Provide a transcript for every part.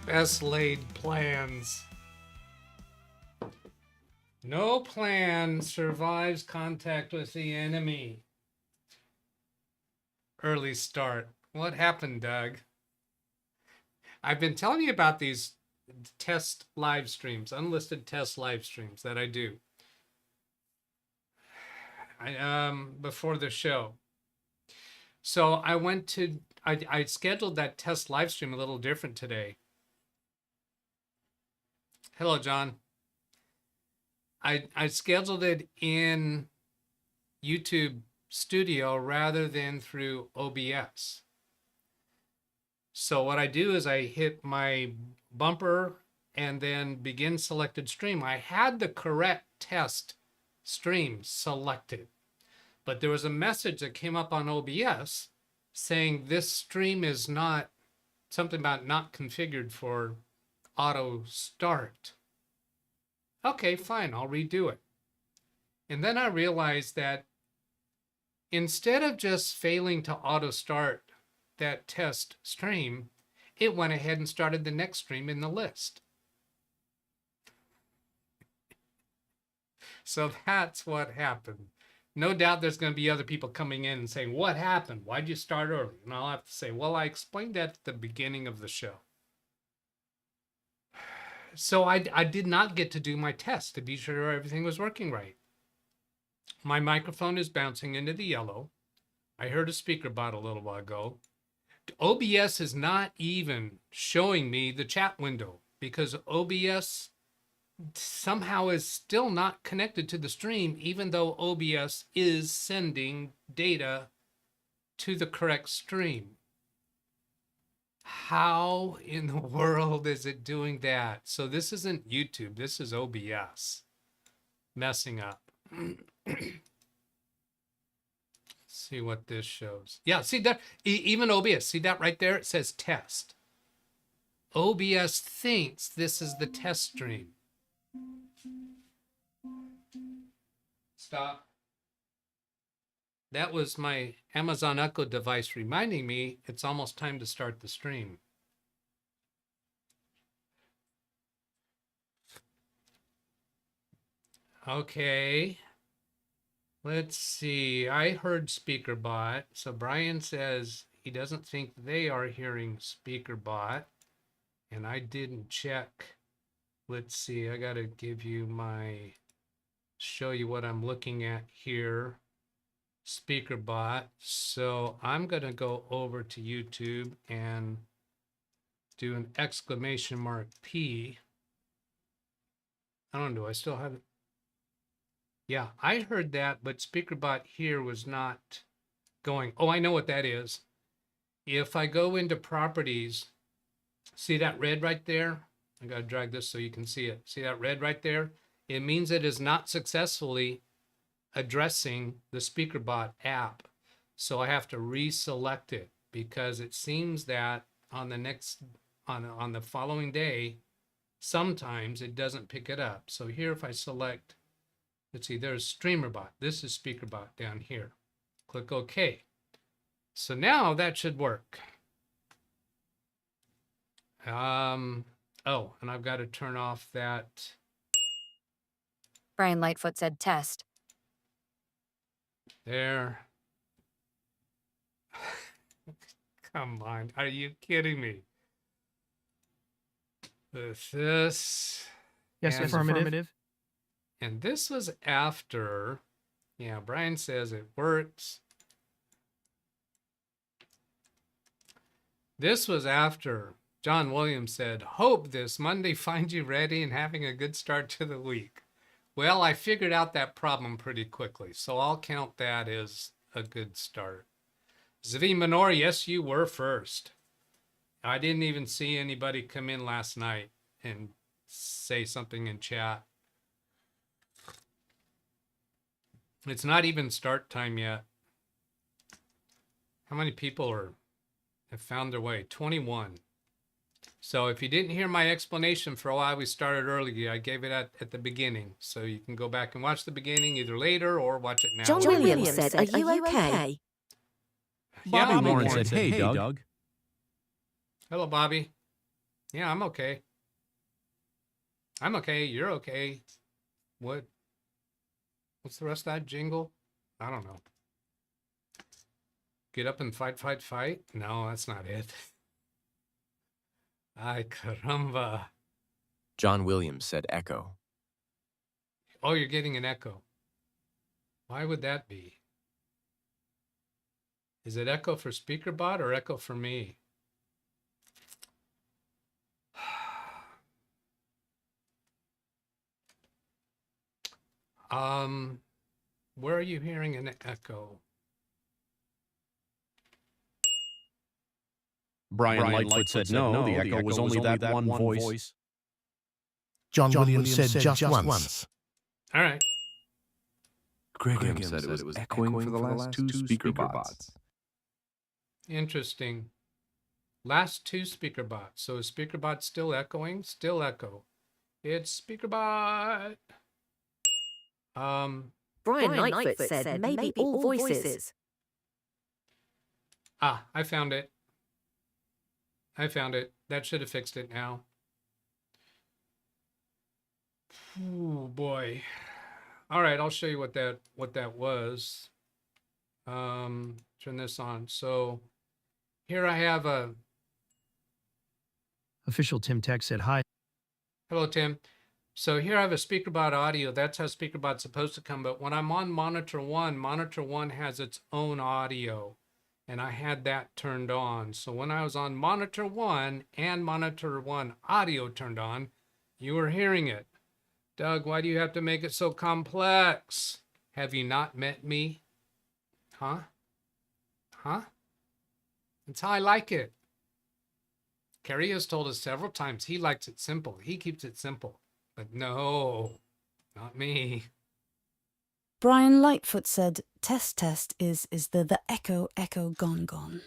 Best laid plans. No plan survives contact with the enemy. Early start. What happened, Doug? I've been telling you about these test live streams, unlisted test live streams that I do. Before the show. So I scheduled that test live stream a little different today. Hello, John. I scheduled it in YouTube Studio rather than through OBS. So what I do is I hit my bumper and then begin selected stream. I had the correct test stream selected, but there was a message that came up on OBS saying this stream is not, something about not configured for auto start. Okay, fine, I'll redo it. And then I realized that instead of just failing to auto start that test stream, it went ahead and started the next stream in the list. So that's what happened. No doubt there's going to be other people coming in and saying, what happened? Why'd you start early? And I'll have to say, well, I explained that at the beginning of the show. So I did not get to do my test to be sure everything was working right. My microphone is bouncing into the yellow. I heard a speaker bot a little while ago. OBS is not even showing me the chat window because OBS somehow is still not connected to the stream, even though OBS is sending data to the correct stream. How in the world is it doing that? So this isn't YouTube, this is OBS messing up. See what this shows. Yeah, see that, even OBS, see that right there? It says test. OBS thinks this is the test stream. Stop. That was my Amazon Echo device reminding me it's almost time to start the stream. Okay. Let's see. I heard SpeakerBot. So Brian says he doesn't think they are hearing SpeakerBot. And I didn't check. Let's see. I got to give you show you what I'm looking at here. SpeakerBot. So I'm going to go over to YouTube and do an !P. I don't know. Do I still have it? Yeah, I heard that, but SpeakerBot here was not going. Oh, I know what that is. If I go into properties, see that red right there? I got to drag this so you can see it. See that red right there? It means it is not successfully addressing the SpeakerBot app. So I have to reselect it because it seems that on the following day, sometimes it doesn't pick it up. So here, if I select, let's see, there's StreamerBot. This is SpeakerBot down here. Click OK. So now that should work. Oh, and I've got to turn off that. Brian Lightfoot said test. There. Come on, are you kidding me? This. Yes, affirmative. And this was after, yeah, Brian says it works. This was after John Williams said, hope this Monday finds you ready and having a good start to the week. Well, I figured out that problem pretty quickly, so I'll count that as a good start. Zvi Minor, yes, you were first. I didn't even see anybody come in last night and say something in chat. It's not even start time yet. How many people have found their way? 21. So if you didn't hear my explanation for why we started early, I gave it at the beginning. So you can go back and watch the beginning either later or watch it now. John Williams said, are you okay? Yeah, Bobby Morin said, hey, Doug. Hello, Bobby. Yeah, I'm okay. I'm okay. You're okay. What's the rest of that jingle? I don't know. Get up and fight, fight, fight? No, that's not it. Ay, caramba. John Williams said echo. Oh, you're getting an echo. Why would that be? Is it echo for SpeakerBot or echo for me? Where are you hearing an echo? Brian Lightfoot said no, the echo was only that one voice. John Williams said just once. All right. Greg said it was echoing for the last two speaker bots. Interesting. Last two SpeakerBot. So is SpeakerBot still echoing? Still echo. It's SpeakerBot. Brian Lightfoot said maybe all voices. Ah, I found it. I found it. That should have fixed it now. Oh boy. All right, I'll show you what that was. Turn this on. So here I have a Official Tim Tech said hi. hello, Tim. So here I have a SpeakerBot audio. That's how SpeakerBot's supposed to come. But when I'm on monitor one has its own audio. And I had that turned on. So when I was on monitor one and monitor one audio turned on, you were hearing it. Doug, why do you have to make it so complex? Have you not met me? Huh? Huh? That's how I like it. Kerry has told us several times he likes it simple. He keeps it simple. But no, not me. Brian Lightfoot said, test is the echo gone.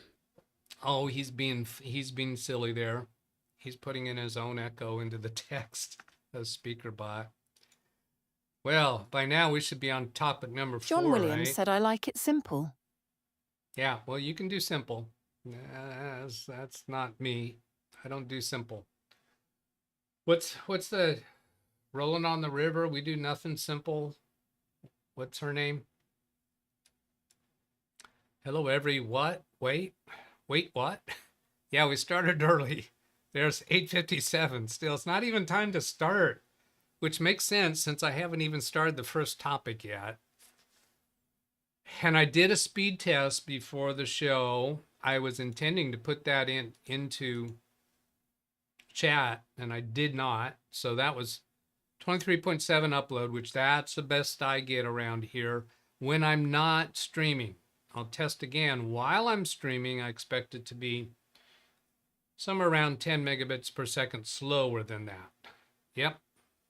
Oh, he's being silly there. He's putting in his own echo into the text of SpeakerBot. Well, by now we should be on topic number 4, John Williams right? said, I like it simple. Yeah, well, you can do simple. That's not me. I don't do simple. What's the rolling on the river? We do nothing simple. What's her name? Hello, what? Wait, what? Yeah, we started early. There's 8:57 still. It's not even time to start, which makes sense since I haven't even started the first topic yet. And I did a speed test before the show. I was intending to put that into chat, and I did not. So that was 23.7 upload, which that's the best I get around here when I'm not streaming. I'll test again while I'm streaming. I expect it to be somewhere around 10 megabits per second slower than that. Yep.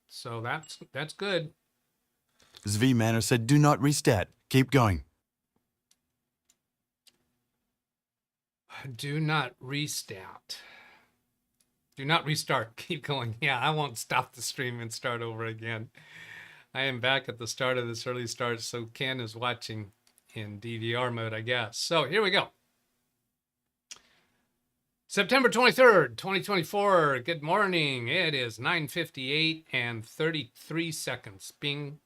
So that's good. Zvi Manor said, do not restat. Keep going. Do not restart. Do not restart. Keep going. Yeah, I won't stop the stream and start over again. I am back at the start of this early start, so Ken is watching in DVR mode, I guess. So here we go. September 23rd, 2024. Good morning. It is 9:58 and 33 seconds. Bing.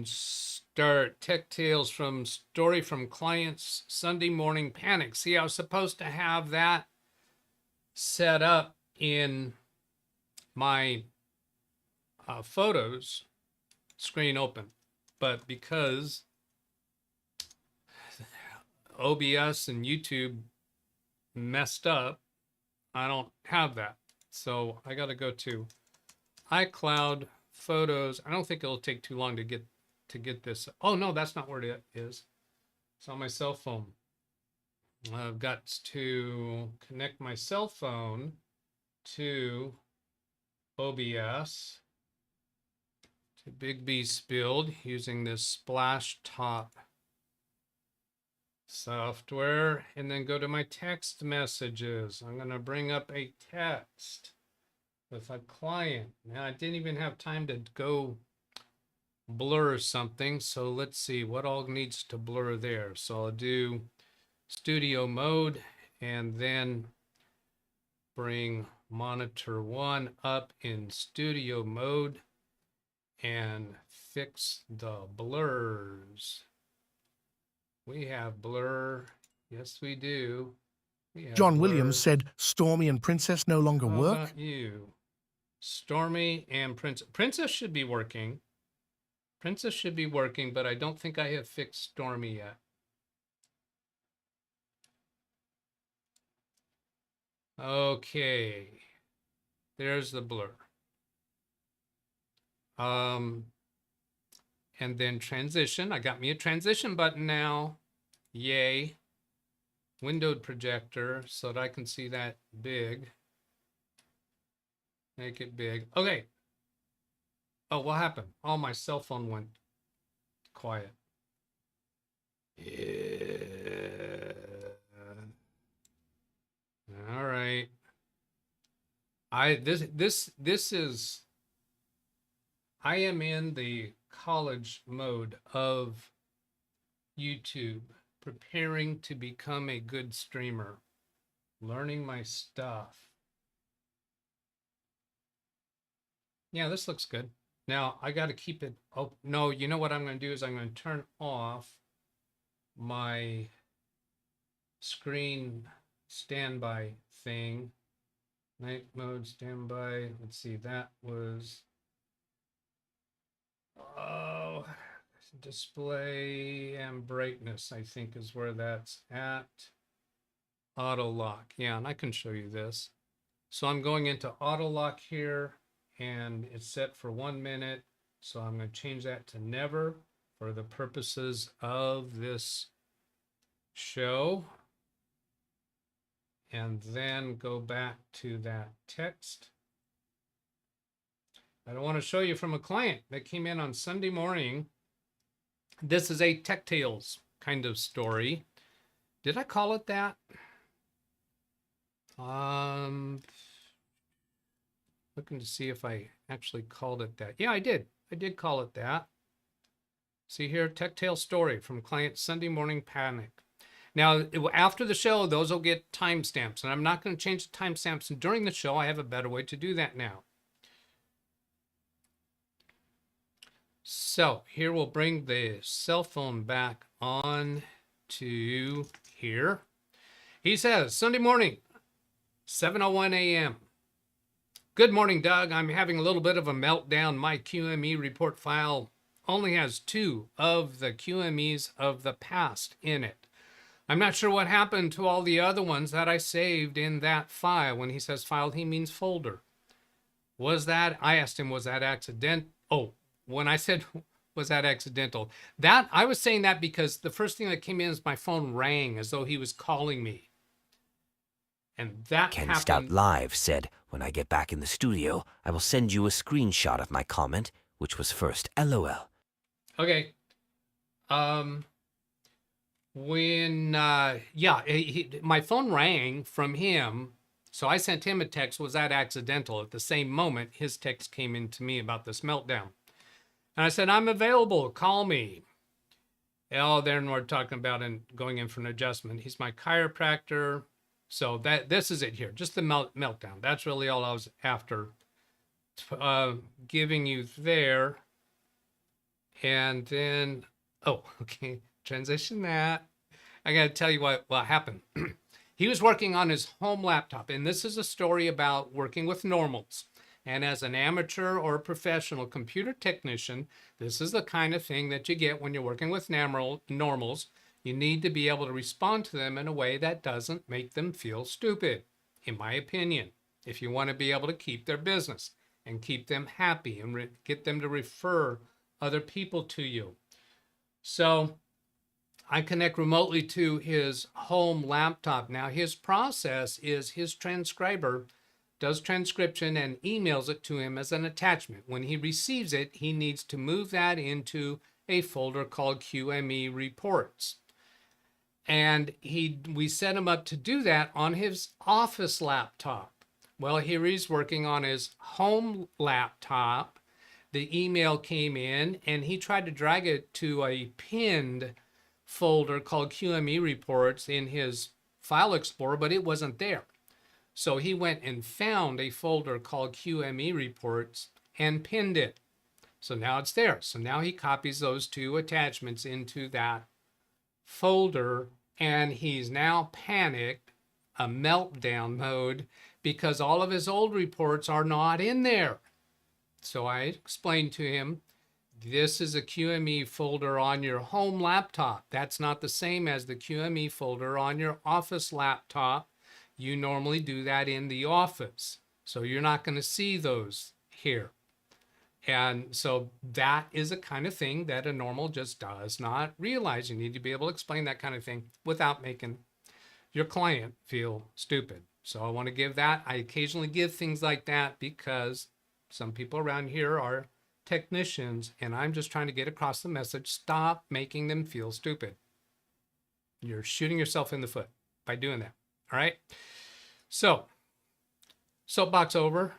Start Tech Tales from Story from Clients Sunday Morning Panic. See, I was supposed to have that set up in my photos screen open, but because OBS and YouTube messed up, I don't have that. So I got to go to iCloud Photos. I don't think it'll take too long to get this. Oh no, that's not where it is. It's on my cell phone. I've got to connect my cell phone to OBS, to Big B Spilled, using this Splash Top software, and then go to my text messages. I'm going to bring up a text with a client. Now, I didn't even have time to go blur something, so let's see what all needs to blur there. So I'll do studio mode, and then bring monitor 1 up in studio mode and fix the blurs. We have blur. Yes, we do. We have John blur. Williams said Stormy and Princess no longer How work. about you? Stormy and Princess. Princess should be working. Princess should be working, but I don't think I have fixed Stormy yet. Okay. There's the blur. And then transition. I got me a transition button now. Yay. Windowed projector so that I can see that big. Make it big. Okay. Oh, what happened? Oh, my cell phone went quiet. Yeah. All right. This is, I am in the college mode of YouTube, preparing to become a good streamer, learning my stuff. Yeah, this looks good. Now I got to keep it. Oh, no, you know what I'm going to do is I'm going to turn off my screen standby thing. Night mode standby. Let's see, that was, oh, display and brightness, I think is where that's at. Auto lock. Yeah, and I can show you this. So I'm going into auto lock here, and it's set for 1 minute. So I'm going to change that to never for the purposes of this show. And then go back to that text. I don't want to show you from a client that came in on Sunday morning. This is a Tech Tales kind of story. Did I call it that? Looking to see if I actually called it that. Yeah, I did. I did call it that. See here, Tech Tales story from client Sunday morning panic. Now, after the show, those will get timestamps, and I'm not going to change the timestamps. And during the show, I have a better way to do that now. So here we'll bring the cell phone back on to here. He says, Sunday morning, 7:01 a.m. Good morning, Doug. I'm having a little bit of a meltdown. My QME report file only has 2 of the QMEs of the past in it. I'm not sure what happened to all the other ones that I saved in that file. When he says file, he means folder. Was that, I asked him, was that accident? Oh, when I said, was that accidental? That, I was saying that because the first thing that came in is my phone rang as though he was calling me. And that Ken happened. Stout Live said, when I get back in the studio, I will send you a screenshot of my comment, which was first LOL. Okay. My phone rang from him, so I sent him a text, was that accidental? At the same moment, his text came in to me about this meltdown. And I said, I'm available, call me. Oh, then we're talking about going in for an adjustment. He's my chiropractor. So this is it here, just the meltdown. That's really all I was after giving you there. And then, oh, okay, transition that. I got to tell you what happened. He was working on his home laptop, and this is a story about working with normals. And as an amateur or professional computer technician, this is the kind of thing that you get when you're working with normals. You need to be able to respond to them in a way that doesn't make them feel stupid, in my opinion, if you want to be able to keep their business and keep them happy and get them to refer other people to you. So I connect remotely to his home laptop. Now, his process is his transcriber does transcription and emails it to him as an attachment. When he receives it, he needs to move that into a folder called QME reports. And we set him up to do that on his office laptop. Well, here he's working on his home laptop. The email came in and he tried to drag it to a pinned folder called QME reports in his file explorer, but it wasn't there. So he went and found a folder called QME reports and pinned it. So now it's there. So now he copies those two attachments into that folder, and he's now panicked, a meltdown mode, because all of his old reports are not in there. So I explained to him, this is a QME folder on your home laptop. That's not the same as the QME folder on your office laptop. You normally do that in the office. So you're not going to see those here. And so that is a kind of thing that a normal just does not realize. You need to be able to explain that kind of thing without making your client feel stupid. So I want to give that. I occasionally give things like that because some people around here are technicians, and I'm just trying to get across the message. Stop making them feel stupid. You're shooting yourself in the foot by doing that. All right. So soapbox over.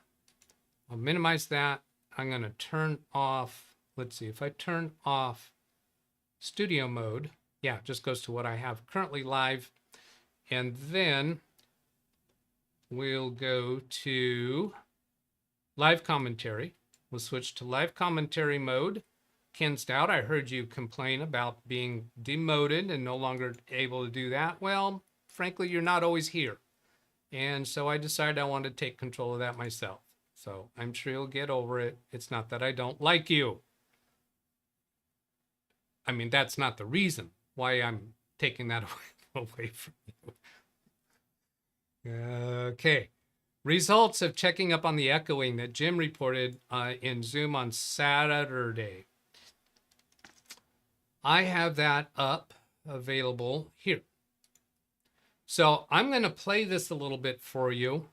I'll minimize that. I'm going to turn off. Let's see if I turn off studio mode. Yeah, it just goes to what I have currently live. And then we'll go to live commentary. We'll switch to live commentary mode. Ken Stout, I heard you complain about being demoted and no longer able to do that. Well, frankly, you're not always here. And so I decided I wanted to take control of that myself. So I'm sure you'll get over it. It's not that I don't like you. I mean, that's not the reason why I'm taking that away from you. Okay. Results of checking up on the echoing that Jim reported in Zoom on Saturday. I have that up, available here. So I'm going to play this a little bit for you.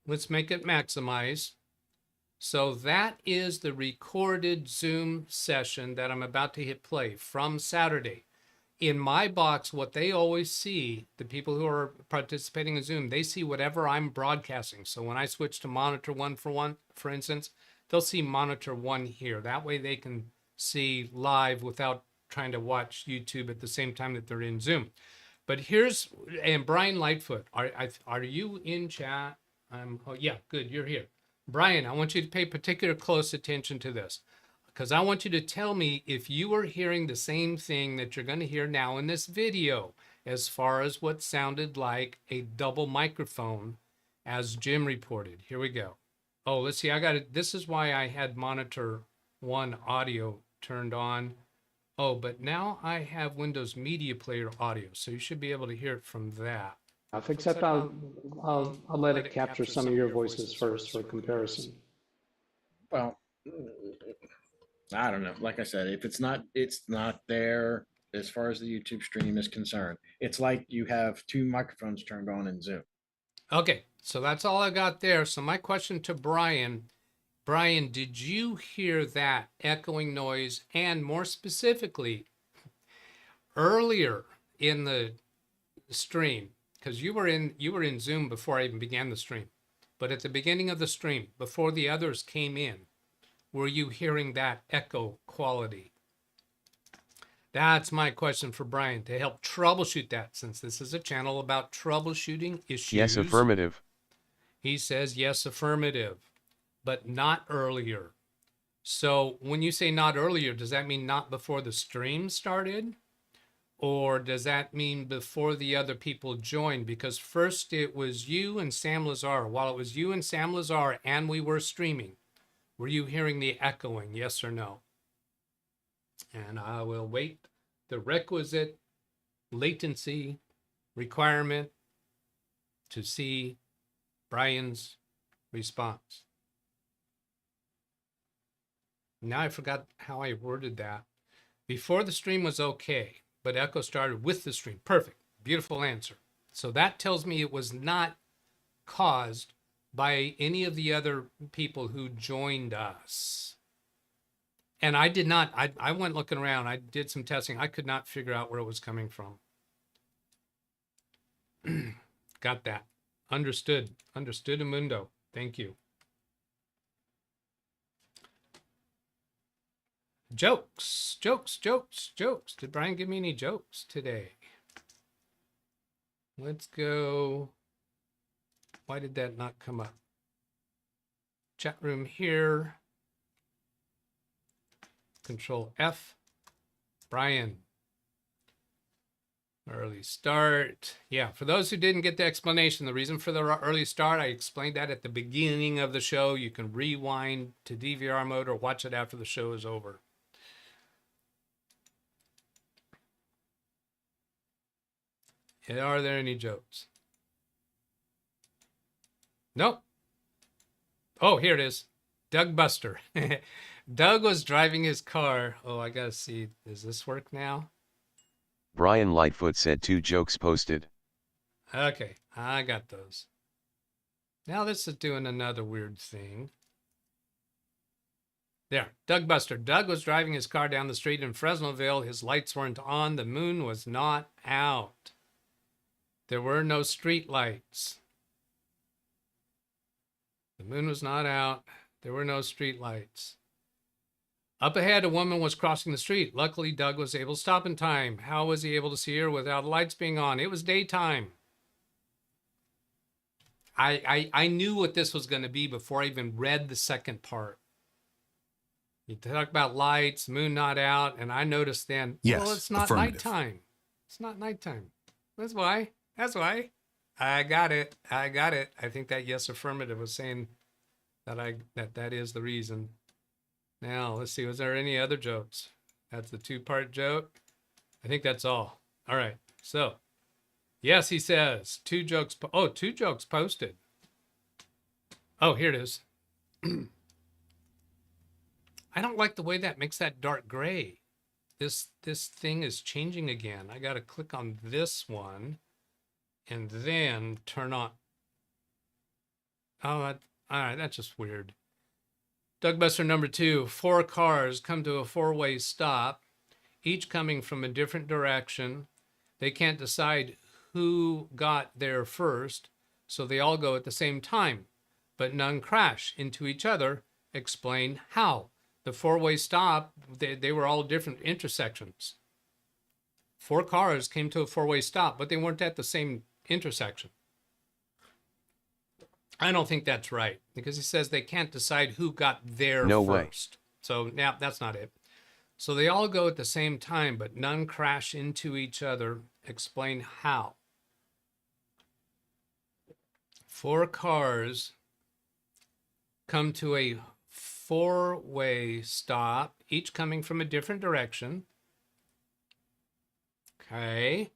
Let's make it maximize. So that is the recorded Zoom session that I'm about to hit play from Saturday. In my box, what they always see, the people who are participating in Zoom, they see whatever I'm broadcasting. So when I switch to monitor one, for instance, they'll see monitor one here. That way they can see live without trying to watch YouTube at the same time that they're in Zoom. But here's, and Brian Lightfoot, are you in chat? Oh yeah, good, you're here. Brian, I want you to pay particular close attention to this, because I want you to tell me if you are hearing the same thing that you're going to hear now in this video, as far as what sounded like a double microphone, as Jim reported. Here we go. Oh, let's see, I got it. This is why I had monitor one audio turned on. Oh, but now I have Windows Media Player audio, so you should be able to hear it from that. Except I'll let it capture some of your voices first for comparison. Well, I don't know. Like I said, if it's not there as far as the YouTube stream is concerned. It's like you have two microphones turned on in Zoom. Okay, so that's all I got there. So my question to Brian, did you hear that echoing noise? And more specifically, earlier in the stream, because you were in Zoom before I even began the stream, but at the beginning of the stream, before the others came in, were you hearing that echo quality? That's my question for Brian, to help troubleshoot that, since this is a channel about troubleshooting issues. Yes, affirmative. He says yes, affirmative, but not earlier. So when you say not earlier, does that mean not before the stream started? Or does that mean before the other people joined? Because first it was you and Sam Lazar. While it was you and Sam Lazar and we were streaming, were you hearing the echoing, yes or no? And I will wait the requisite latency requirement to see Brian's response. Now I forgot how I worded that. Before the stream was okay, but echo started with the stream. Perfect. Beautiful answer. So that tells me it was not caused by any of the other people who joined us. And I did not, I went looking around. I did some testing. I could not figure out where it was coming from. Got that. Understood. Understood, Amundo. Thank you. Jokes. Did Brian give me any jokes today? Let's go Why did that not come up? Chat room here. Control F. Brian. Early start. Yeah, for those who didn't get the explanation, the reason for the early start, I explained that at the beginning of the show. You can rewind to DVR mode or watch it after the show is over. Are there any jokes? Nope. Oh, here it is. Doug Buster. Doug was driving his car. Oh, I gotta see. Does this work now? Brian Lightfoot said 2 jokes posted. Okay, I got those. Now this is doing another weird thing. There, Doug Buster. Doug was driving his car down the street in Fresnoville. His lights weren't on. The moon was not out. There were no street lights. The moon was not out. There were no street lights. Up ahead, a woman was crossing the street. Luckily, Doug was able to stop in time. How was he able to see her without lights being on? It was daytime. I knew what this was going to be before I even read the second part. You talk about lights, moon not out, and I noticed then, Yes, well, it's not nighttime. It's not nighttime. That's why. That's why. I got it. I got it. I think that yes affirmative was saying that that is the reason. Now, let's see. Was there any other jokes? That's the 2-part joke. I think that's all. All right. So, yes, he says 2 jokes. 2 jokes posted. Oh, here it is. I don't like the way that makes that dark gray. This thing is changing again. I got to click on this one and then turn on. Oh, all right. That's just weird. Doug Buster number 2, 4 cars come to a 4-way stop, each coming from a different direction. They can't decide who got there first, so they all go at the same time, but none crash into each other. Explain how. The 4-way stop, they were all different intersections. 4 cars came to a 4-way stop, but they weren't at the same intersection. I don't think that's right, because he says they can't decide who got there No first. way. So, yeah, that's not it. So they all go at the same time, but none crash into each other. Explain how. 4 cars come to a 4-way stop, each coming from a different direction. Okay.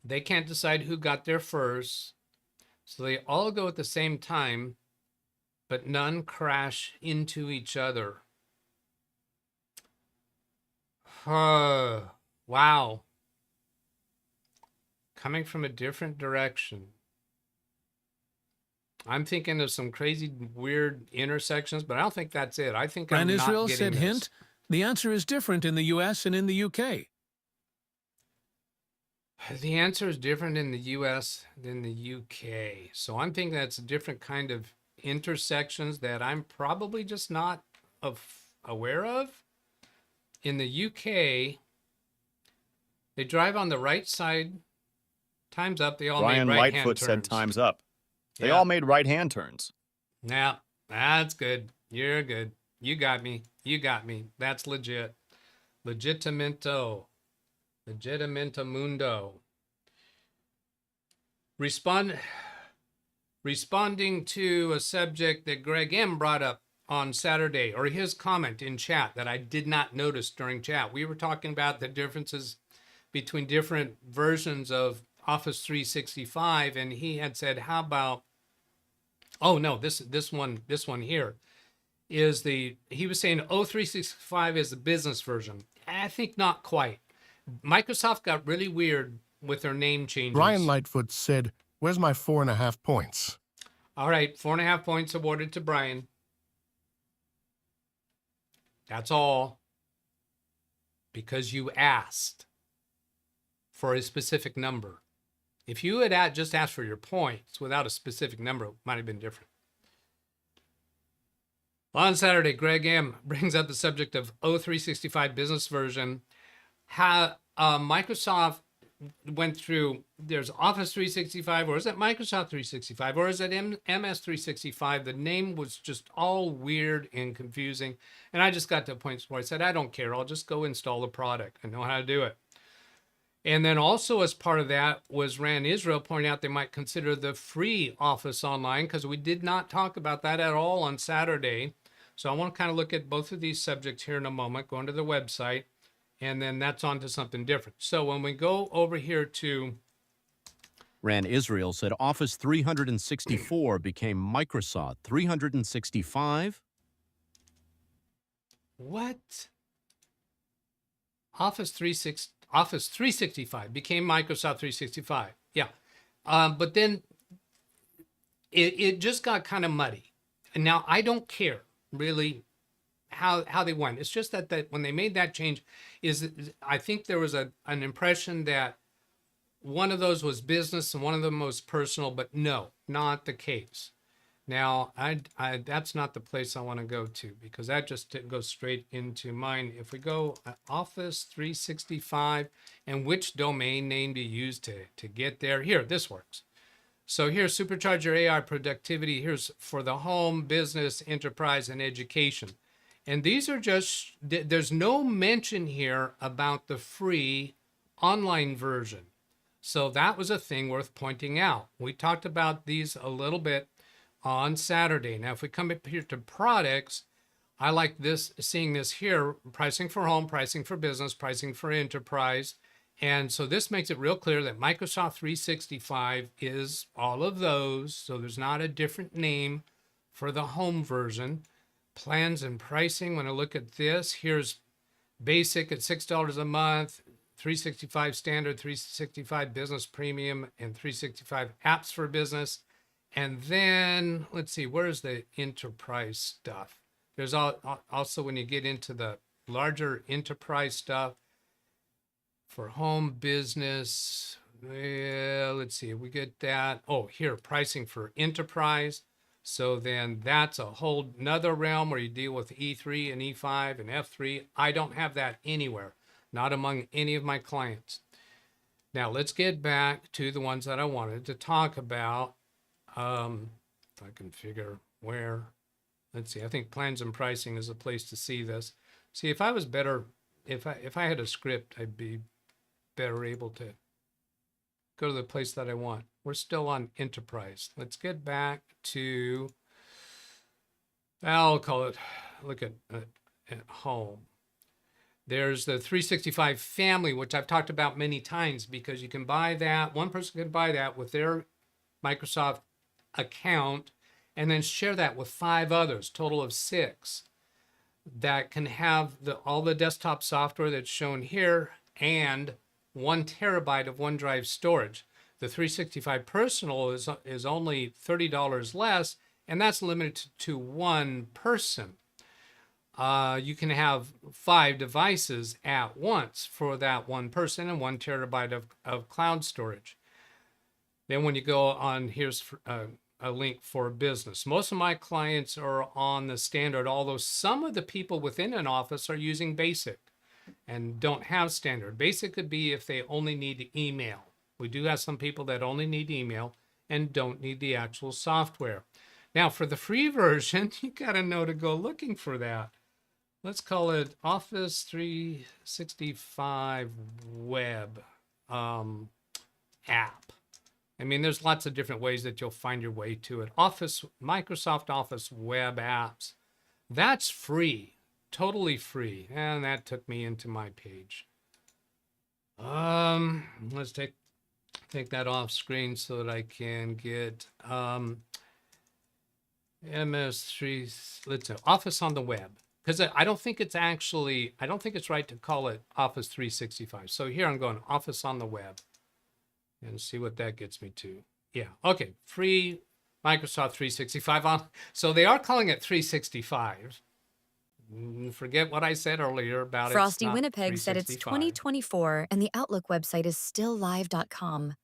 They can't decide who got there first, so they all go at the same time, but none crash into each other. Wow. Coming from a different direction. I'm thinking of some crazy, weird intersections, but I don't think that's it. I think I'm not Israel getting said, this. hint, the answer is different in the US and in the UK. The answer is different in the US than the UK. So I'm thinking that's a different kind of intersections that I'm probably just not aware of. In the UK, they drive on the right side. Time's up. They all Brian made right-hand Lightfoot said turns. time's up. They Yeah. all made right-hand turns. Now, that's good. You're good. You got me. You got me. That's legit. Legitimento. Legitimentamundo. Responding to a subject that Greg M brought up on Saturday, or his comment in chat that I did not notice during chat. We were talking about the differences between different versions of Office 365, and he had said, how about, oh no, this one here is he was saying 0365 is the business version. I think not quite. Microsoft got really weird with their name changes. Brian Lightfoot said, where's my 4.5 points? All right, 4.5 points awarded to Brian. That's all. Because you asked for a specific number. If you had just asked for your points without a specific number, it might have been different. On Saturday, Greg M brings up the subject of 0365 business version. Microsoft went through, there's Office 365, or is it Microsoft 365, or is it MS 365? The name was just all weird and confusing. And I just got to a point where I said, I don't care. I'll just go install the product. I know how to do it. And then also as part of that was Rand Israel pointing out they might consider the free Office Online, because we did not talk about that at all on Saturday. So I want to kind of look at both of these subjects here in a moment, go into the website, and then that's on to something different. So when we go over here to... Rand Israel said Office 364 became Microsoft 365. What? Office 365 became Microsoft 365. Yeah. But then it just got kind of muddy. And now I don't care really how they went. It's just that when they made that change, I think there was an impression that one of those was business and one of them was personal, but no, not the case. Now, that's not the place I want to go to, because that just goes straight into mine. If we go Office 365 and which domain name to use to get there, here, this works. So here, supercharge your AI productivity. Here's for the home, business, enterprise, and education. And these are just, there's no mention here about the free online version. So that was a thing worth pointing out. We talked about these a little bit on Saturday. Now, if we come up here to products, I like this, seeing this here, pricing for home, pricing for business, pricing for enterprise. And so this makes it real clear that Microsoft 365 is all of those. So there's not a different name for the home version. Plans and pricing, when I look at this, here's basic at $6 a month, 365 standard, 365 business premium, and 365 apps for business. And then, let's see, where's the enterprise stuff? There's also, when you get into the larger enterprise stuff for home business, let's see, we get that. Oh, here, pricing for enterprise. So then that's a whole nother realm where you deal with E3 and E5 and F3. I don't have that anywhere, not among any of my clients. Now let's get back to the ones that I wanted to talk about. If I can figure where, let's see, I think plans and pricing is a place to see this. See, if I was better, if I had a script, I'd be better able to go to the place that I want. We're still on enterprise. Let's get back to, I'll call it, look at home. There's the 365 family, which I've talked about many times, because you can buy that, one person can buy that with their Microsoft account and then share that with 5 others, total of 6, that can have all the desktop software that's shown here and 1 terabyte of OneDrive storage. The 365 Personal is only $30 less, and that's limited to 1 person. You can have 5 devices at once for that 1 person and 1 terabyte of cloud storage. Then when you go on, here's a link for business. Most of my clients are on the standard, although some of the people within an office are using basic and don't have standard. Basic could be if they only need email. We do have some people that only need email and don't need the actual software. Now for the free version, you gotta know to go looking for that. Let's call it Office 365 Web app. I mean, there's lots of different ways that you'll find your way to it. Microsoft Office Web Apps. That's free, totally free. And that took me into my page. Let's take that off screen so that I can get MS3, let's say Office on the web. Because I don't think it's right to call it Office 365. So here I'm going Office on the web and see what that gets me to. Yeah, okay, free Microsoft 365. So they are calling it 365. Forget what I said earlier about Frosty Winnipeg said it's 2024 and the Outlook website is still live.com.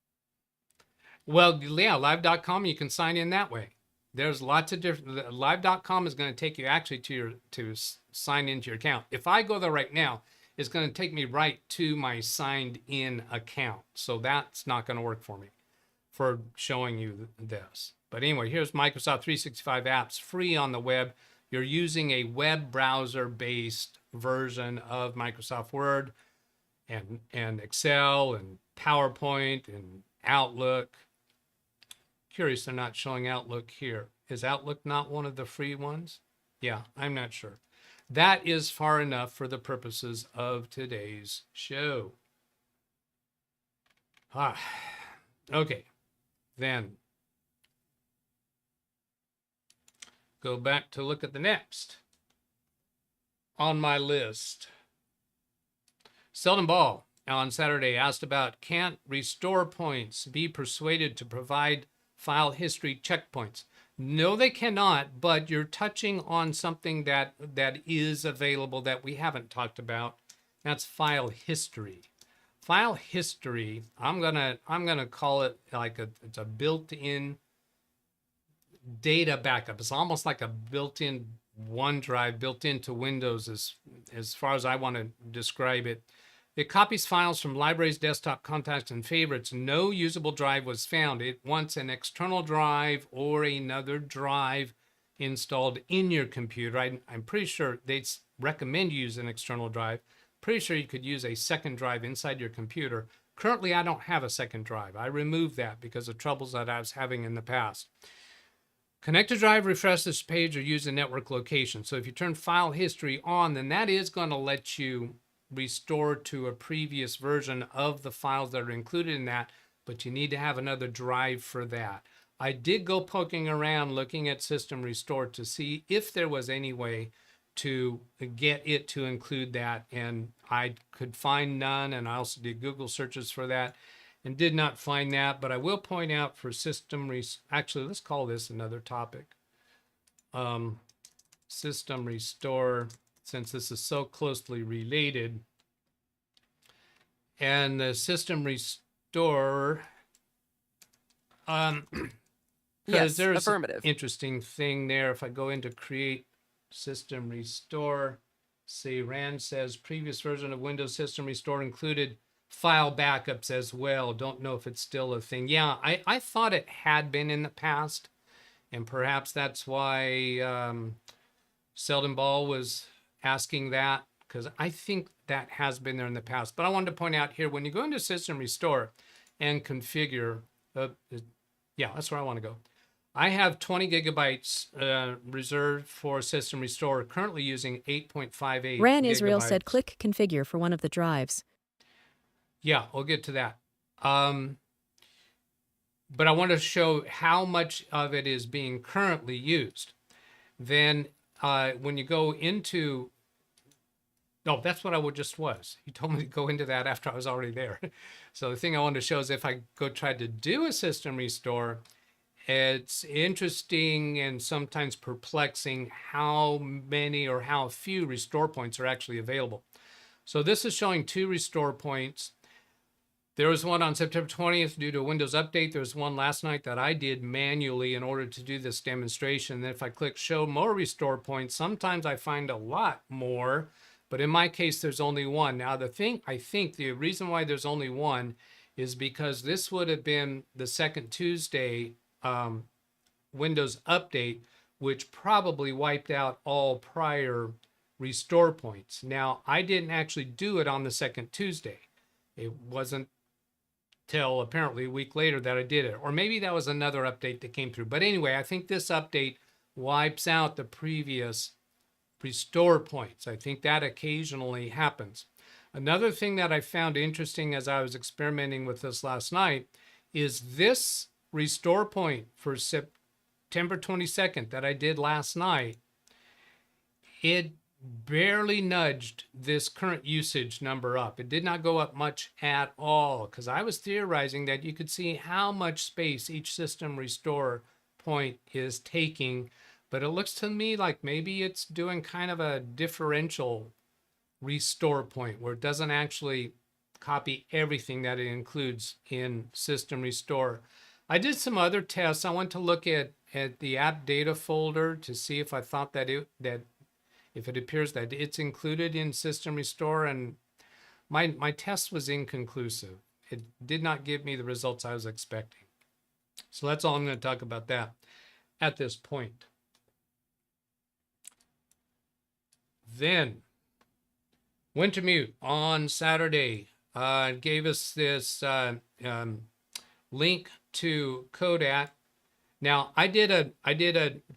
Well, yeah, live.com, you can sign in that way. There's lots of different, live.com is going to take you actually to sign into your account. If I go there right now, it's going to take me right to my signed in account. So that's not going to work for me for showing you this. But anyway, here's Microsoft 365 apps free on the web. You're using a web browser based version of Microsoft Word and Excel and PowerPoint and Outlook. Curious they're not showing Outlook here. Is Outlook not one of the free ones? Yeah, I'm not sure. That is far enough for the purposes of today's show. Okay, then go back to look at the next on my list. Sheldon Ball on Saturday asked about, can't restore points be persuaded to provide file history checkpoints? No, they cannot, but you're touching on something that is available that we haven't talked about. That's file history. File history, I'm gonna call it like it's a built-in data backup. It's almost like a built-in OneDrive built into Windows as far as I want to describe it. It copies files from libraries, desktop, contacts, and favorites. No usable drive was found. It wants an external drive or another drive installed in your computer. I'm pretty sure they recommend you use an external drive. Pretty sure you could use a second drive inside your computer. Currently, I don't have a second drive. I removed that because of troubles that I was having in the past. Connect a drive, refresh this page, or use a network location. So if you turn file history on, then that is going to let you restore to a previous version of the files that are included in that, but you need to have another drive for that. I did go poking around looking at System Restore to see if there was any way to get it to include that, and I could find none, and I also did Google searches for that and did not find that. But I will point out for actually, let's call this another topic. System Restore, since this is so closely related. And the System Restore, because there's an interesting thing there. If I go into Create System Restore, see Rand says previous version of Windows System Restore included file backups as well. Don't know if it's still a thing. Yeah, I thought it had been in the past, and perhaps that's why Sheldon Ball was asking that, because I think that has been there in the past. But I wanted to point out here, when you go into System Restore and configure, yeah, that's where I want to go. I have 20 gigabytes reserved for System Restore, currently using 8.58 Ran Israel gigabytes. said click configure for one of the drives. Yeah, we'll get to that. But I want to show how much of it is being currently used. Then when you go into, no, that's what I just was. He told me to go into that after I was already there. So the thing I wanted to show is if I go try to do a System Restore, it's interesting and sometimes perplexing how many or how few restore points are actually available. So this is showing 2 restore points. There was one on September 20th due to a Windows update. There was one last night that I did manually in order to do this demonstration. Then if I click show more restore points, sometimes I find a lot more, but in my case, there's only one. Now I think the reason why there's only one is because this would have been the second Tuesday Windows update, which probably wiped out all prior restore points. Now, I didn't actually do it on the second Tuesday. It wasn't till apparently a week later that I did it. Or maybe that was another update that came through. But anyway, I think this update wipes out the previous restore points. I think that occasionally happens. Another thing that I found interesting as I was experimenting with this last night is this restore point for September 22nd that I did last night. It barely nudged this current usage number up. It did not go up much at all, because I was theorizing that you could see how much space each System Restore point is taking, but it looks to me like maybe it's doing kind of a differential restore point where it doesn't actually copy everything that it includes in System Restore. I did some other tests. I went to look at the app data folder to see if I thought that if it appears that it's included in System Restore, and my test was inconclusive. It did not give me the results I was expecting. So that's all I'm going to talk about that at this point. Then Wintermute on Saturday gave us this link to Kodak. Now I did a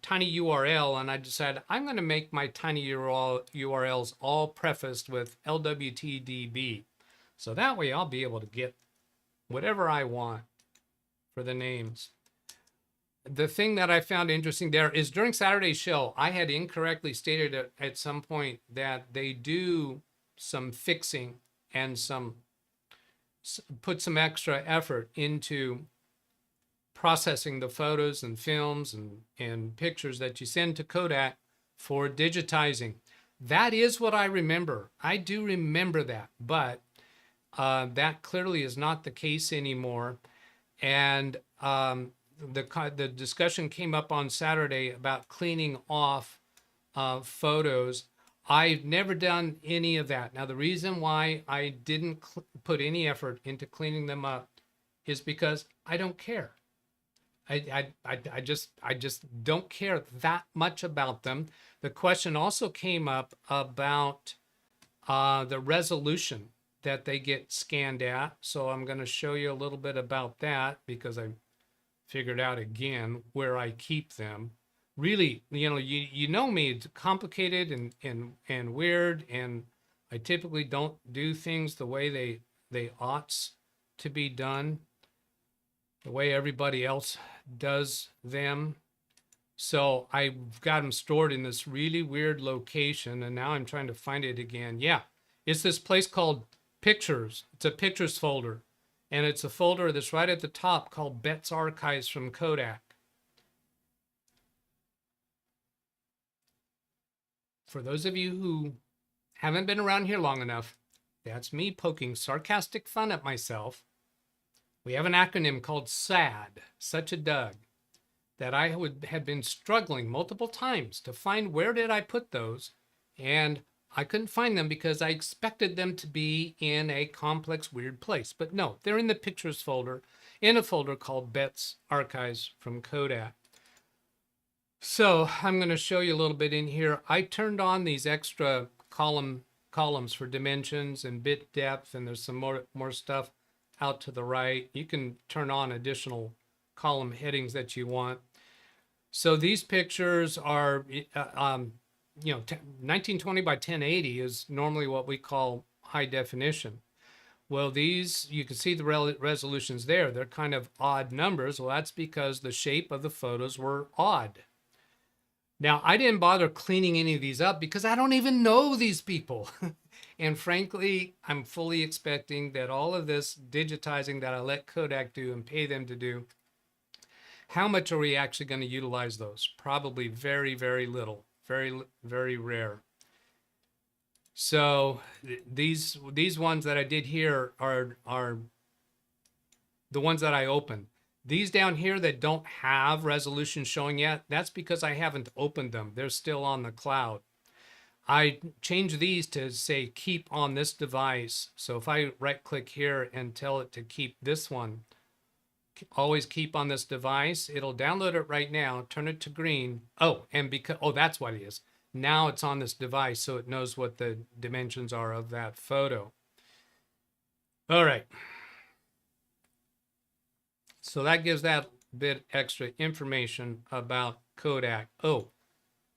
tiny URL, and I decided I'm going to make my tiny URLs all prefaced with LWTDB, so that way I'll be able to get whatever I want for the names. The thing that I found interesting there is during Saturday's show, I had incorrectly stated at some point that they do some fixing and put some extra effort into processing the photos and films and pictures that you send to Kodak for digitizing. That is what I remember. I do remember that, but that clearly is not the case anymore. And the discussion came up on Saturday about cleaning off photos. I've never done any of that. Now, the reason why I didn't put any effort into cleaning them up is because I don't care. I just don't care that much about them. The question also came up about the resolution that they get scanned at. So I'm going to show you a little bit about that because I figured out again where I keep them. Really, you know me, it's complicated and weird, and I typically don't do things the way they ought to be done, the way everybody else does them. So I've got them stored in this really weird location, and now I'm trying to find it again. Yeah, it's this place called Pictures. It's a Pictures folder, and it's a folder that's right at the top called Betts Archives from Kodak. For those of you who haven't been around here long enough, that's me poking sarcastic fun at myself. We have an acronym called SAD, such a Doug, that I had been struggling multiple times to find where did I put those, and I couldn't find them because I expected them to be in a complex, weird place. But no, they're in the Pictures folder, in a folder called Betts Archives from Kodak. So I'm going to show you a little bit in here. I turned on these extra columns for dimensions and bit depth, and there's some more stuff out to the right. You can turn on additional column headings that you want. So these pictures are, 1920 by 1080 is normally what we call high definition. Well, these, you can see the resolutions there. They're kind of odd numbers. Well, that's because the shape of the photos were odd. Now, I didn't bother cleaning any of these up because I don't even know these people. And frankly, I'm fully expecting that all of this digitizing that I let Kodak do and pay them to do, how much are we actually going to utilize those? Probably very, very little, very, very rare. So these ones that I did here are the ones that I opened. These down here that don't have resolution showing yet, that's because I haven't opened them. They're still on the cloud. I changed these to say keep on this device. So if I right click here and tell it to keep this one, always keep on this device, it'll download it right now, turn it to green. Oh, and because, oh, that's what it is. Now it's on this device, so it knows what the dimensions are of that photo. All right. So that gives that bit extra information about Kodak. Oh,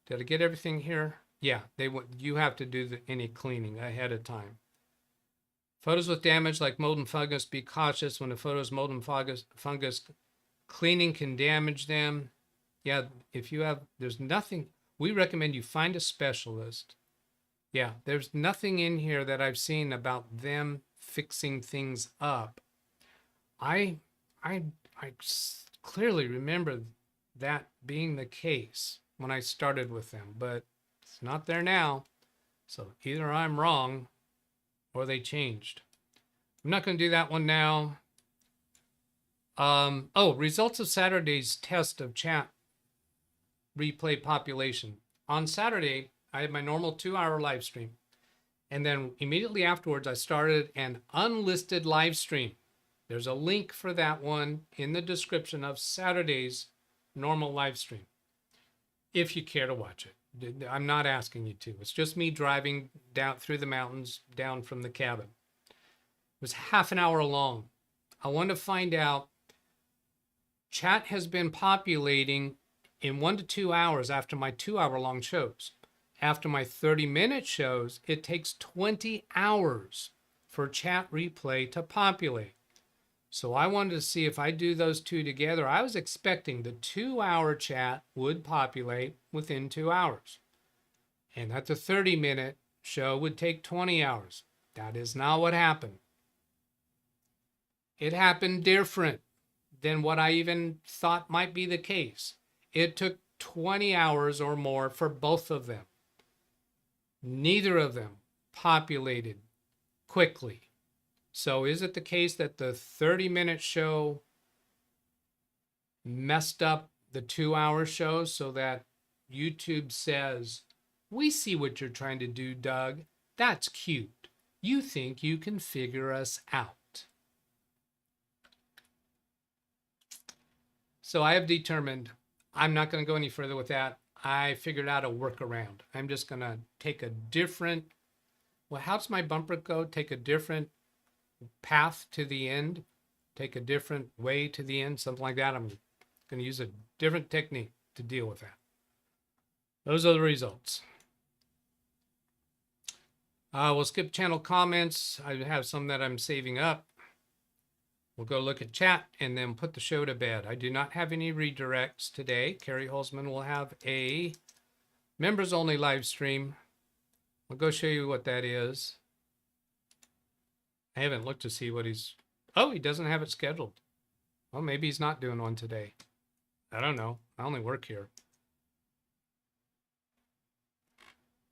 did I get everything here? Yeah, you have to do any cleaning ahead of time. Photos with damage like mold and fungus, be cautious when a photo is mold and fungus. Cleaning can damage them. Yeah, if you have, there's nothing, we recommend you find a specialist. Yeah, there's nothing in here that I've seen about them fixing things up. I clearly remember that being the case when I started with them, but it's not there now. So either I'm wrong or they changed. I'm not going to do that one now. Oh, results of Saturday's test of chat replay population. On Saturday, I had my normal 2-hour live stream. And then immediately afterwards, I started an unlisted live stream. There's a link for that one in the description of Saturday's normal live stream, if you care to watch it. I'm not asking you to. It's just me driving down through the mountains, down from the cabin. It was half an hour long. I wanted to find out, chat has been populating in 1 to 2 hours after my 2-hour-long shows. After my 30-minute shows, it takes 20 hours for chat replay to populate. So I wanted to see if I do those two together. I was expecting the 2-hour chat would populate within 2 hours, and that the 30-minute show would take 20 hours. That is not what happened. It happened different than what I even thought might be the case. It took 20 hours or more for both of them. Neither of them populated quickly. So is it the case that the 30-minute show messed up the 2-hour show so that YouTube says, we see what you're trying to do, Doug. That's cute. You think you can figure us out. So I have determined I'm not going to go any further with that. I figured out a workaround. I'm just going to take a different, well, how's my bumper go? Take a different path to the end, take a different way to the end, something like that. I'm going to use a different technique to deal with that. Those are the results. We'll skip channel comments. I have some that I'm saving up. We'll go look at chat and then put the show to bed. I do not have any redirects today. Carrie Holzman will have a members only live stream. I'll go show you what that is. I haven't looked to see what he's, oh, he doesn't have it scheduled. Well, maybe he's not doing one today. I don't know. I only work here.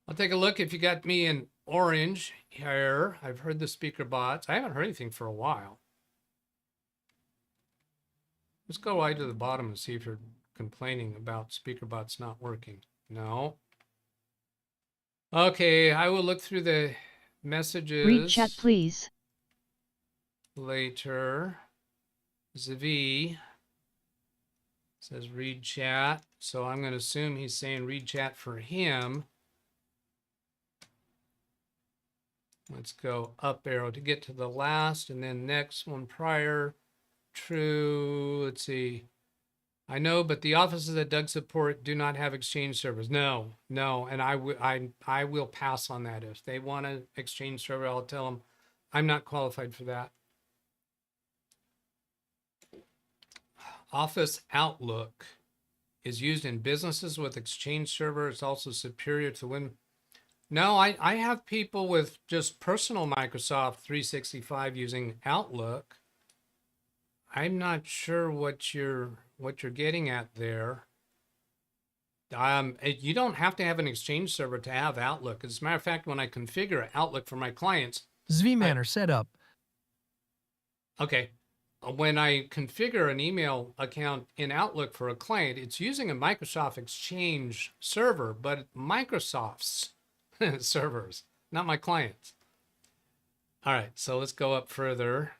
I'll take a look if you got me in orange here. I've heard the speaker bots. I haven't heard anything for a while. Let's go right to the bottom and see if you're complaining about speaker bots not working. No. Okay, I will look through the messages. Read chat, please. Later. Zv says read chat. So I'm going to assume he's saying read chat for him. Let's go up arrow to get to the last, and then next one prior. True. Let's see. I know, but the offices that Doug support do not have Exchange servers. No, and I will pass on that. If they want an Exchange server, I'll tell them I'm not qualified for that. Office Outlook is used in businesses with Exchange server. It's also superior to Win. No, I have people with just personal Microsoft 365 using Outlook. I'm not sure what you're getting at there. You don't have to have an Exchange server to have Outlook. As a matter of fact, when I configure Outlook for my clients, Zvimanner set up. Okay. When I configure an email account in Outlook for a client, it's using a Microsoft Exchange server, but Microsoft's servers, not my clients. All right, so let's go up further.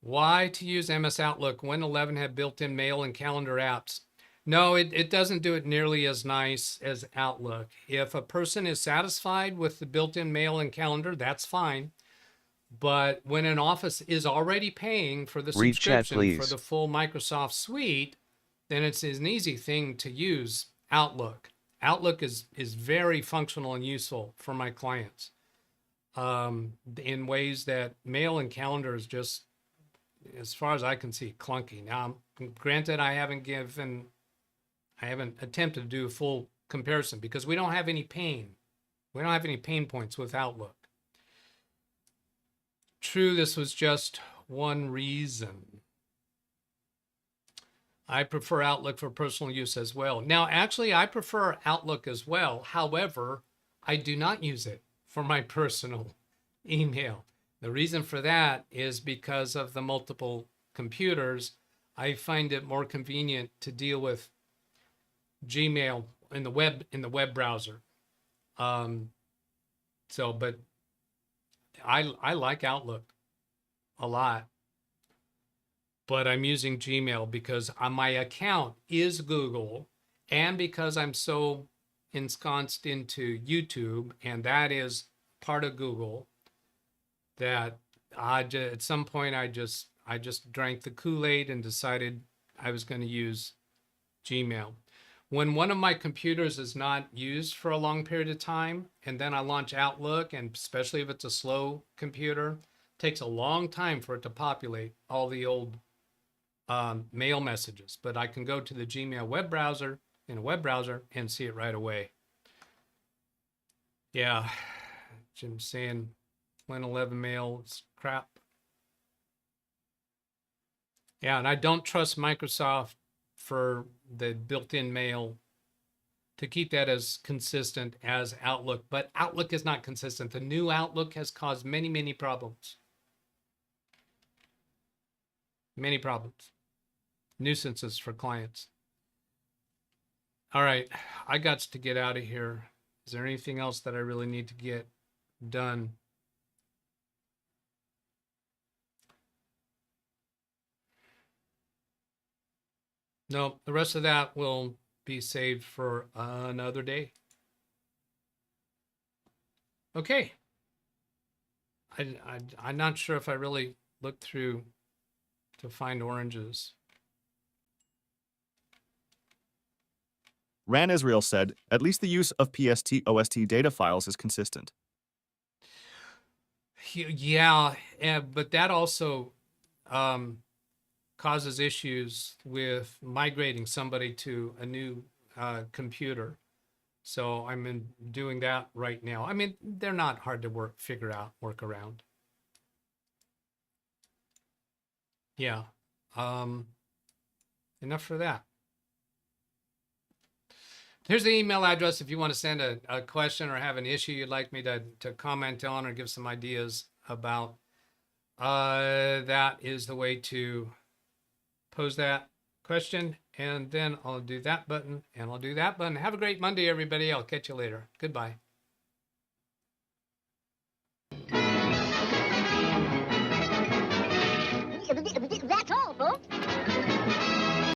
Why to use MS Outlook when 11 had built-in mail and calendar apps? No, it doesn't do it nearly as nice as Outlook. If a person is satisfied with the built-in mail and calendar, that's fine. But when an office is already paying for the subscription for the full Microsoft suite, then it's an easy thing to use Outlook. Outlook is very functional and useful for my clients in ways that mail and calendar is just, as far as I can see, clunky. Now, granted, I haven't attempted to do a full comparison because we don't have any pain. We don't have any pain points with Outlook. True, this was just one reason. I prefer Outlook for personal use as well. Now, actually, I prefer Outlook as well. However, I do not use it for my personal email. The reason for that is because of the multiple computers. I find it more convenient to deal with Gmail in the web browser. So, but I like Outlook a lot, but I'm using Gmail because my account is Google, and because I'm so ensconced into YouTube, and that is part of Google, that at some point I just drank the Kool-Aid and decided I was going to use Gmail. When one of my computers is not used for a long period of time, and then I launch Outlook, and especially if it's a slow computer, it takes a long time for it to populate all the old mail messages. But I can go to the Gmail web browser in a web browser and see it right away. Yeah, Jim's saying Win 11 mail is crap. Yeah, and I don't trust Microsoft for the built-in mail to keep that as consistent as Outlook, but Outlook is not consistent. The new Outlook has caused many, many problems. Many problems. Nuisances for clients. All right, I got to get out of here. Is there anything else that I really need to get done? No, the rest of that will be saved for another day. Okay. I'm not sure if I really looked through to find oranges. Ran Israel said, at least the use of PST/OST data files is consistent. Yeah, but that also causes issues with migrating somebody to a new computer. So I'm doing that right now. I mean, they're not hard to work around. Yeah. Enough for that. Here's the email address if you want to send a question or have an issue you'd like me to comment on or give some ideas about. That is the way to pose that question. And then I'll do that button and I'll do that button. Have a great Monday, everybody. I'll catch you later. Goodbye.